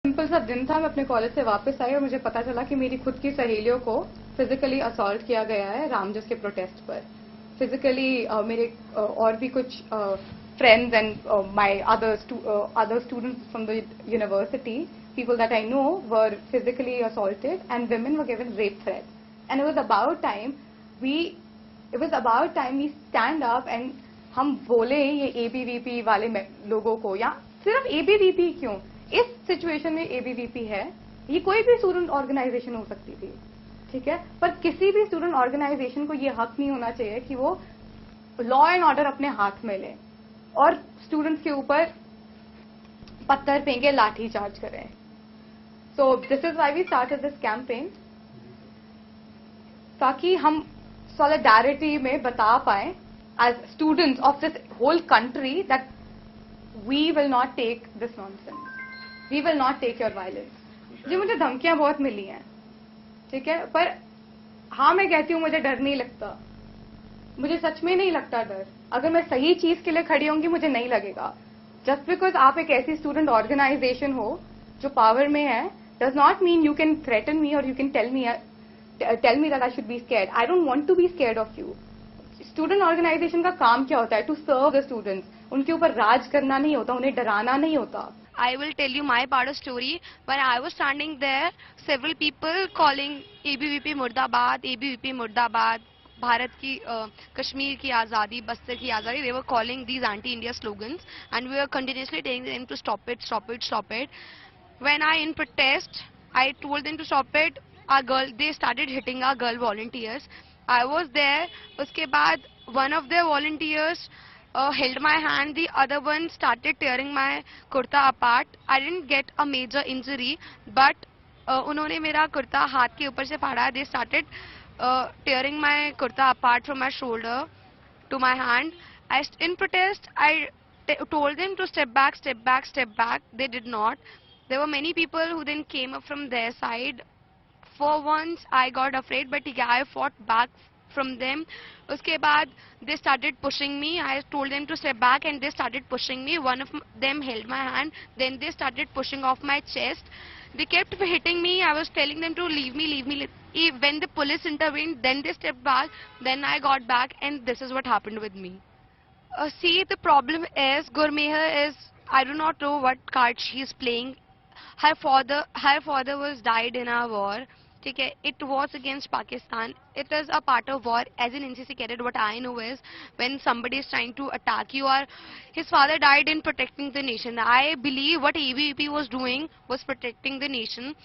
Simple सा दिन था, मैं अपने कॉलेज से वापस आई और मुझे पता चला कि मेरी खुद की सहेलियों को फिजिकली असॉल्ट किया गया है रामजस के प्रोटेस्ट पर। फिजिकली मेरे और भी कुछ friends and my other students from the university, people that I know were physically assaulted and women were given rape threats. And it was about time we stand up and हम बोले ये ABVP वाले लोगों को, या सिर्फ ABVP क्यों, इस सिचुएशन में ABVP है, ये कोई भी स्टूडेंट ऑर्गेनाइजेशन हो सकती थी, ठीक है, पर किसी भी स्टूडेंट ऑर्गेनाइजेशन को ये हक नहीं होना चाहिए कि वो लॉ एंड ऑर्डर अपने हाथ में ले और स्टूडेंट्स के ऊपर पत्थर फेंके, लाठी चार्ज करें। So this is why we started this campaign, ताकि हम solidarity में बता पाए as students of this whole country that we will not take this nonsense, we will not take your violence. जी मुझे धमकियां बहुत मिली हैं, ठीक है, पर हाँ मैं कहती हूँ मुझे डर नहीं लगता, मुझे सच में नहीं लगता डर। अगर मैं सही चीज के लिए खड़ी होंगी मुझे नहीं लगेगा। जस्ट बिकॉज आप एक ऐसी स्टूडेंट ऑर्गेनाइजेशन हो जो पावर में है, does not mean you can threaten me or you can tell me that I should be scared. I don't want to be scared of you. Student organization का काम क्या होता है? To serve the students. उनके ऊपर राज करना नहीं होता, उन्हें डराना नहीं होता। I will tell you my part of story. When I was standing there, several people calling ABVP Murdabad, ABVP Murdabad, Bharat की कश्मीर की आज़ादी, बस्तर की आज़ादी, they were calling these anti-India slogans and we were continuously telling them to stop it, stop it, stop it. When I in protest, I told them to stop it. They started hitting our girl volunteers. I was there. उसके बाद one of their volunteers held my hand. The other one started tearing my kurta apart. I didn't get a major injury, but उन्होंने मेरा कुर्ता हाथ के ऊपर से फाड़ा. They started tearing my kurta apart from my shoulder to my hand. In protest, I told them to step back, step back, step back. They did not. There were many people who then came up from their side. For once, I got afraid, but yeah, I fought back from them. Uske baad, they started pushing me. I told them to step back and they started pushing me. One of them held my hand. Then they started pushing off my chest. They kept hitting me. I was telling them to leave me, leave me. When the police intervened, then they stepped back. Then I got back and this is what happened with me. See, the problem is, Gurmehar is, I do not know what card she is playing. Her father was died in a war. Okay, it was against Pakistan. It is a part of war. As an NCC cadet, what I know is when somebody is trying to attack you, or his father died in protecting the nation. I believe what ABVP was doing was protecting the nation.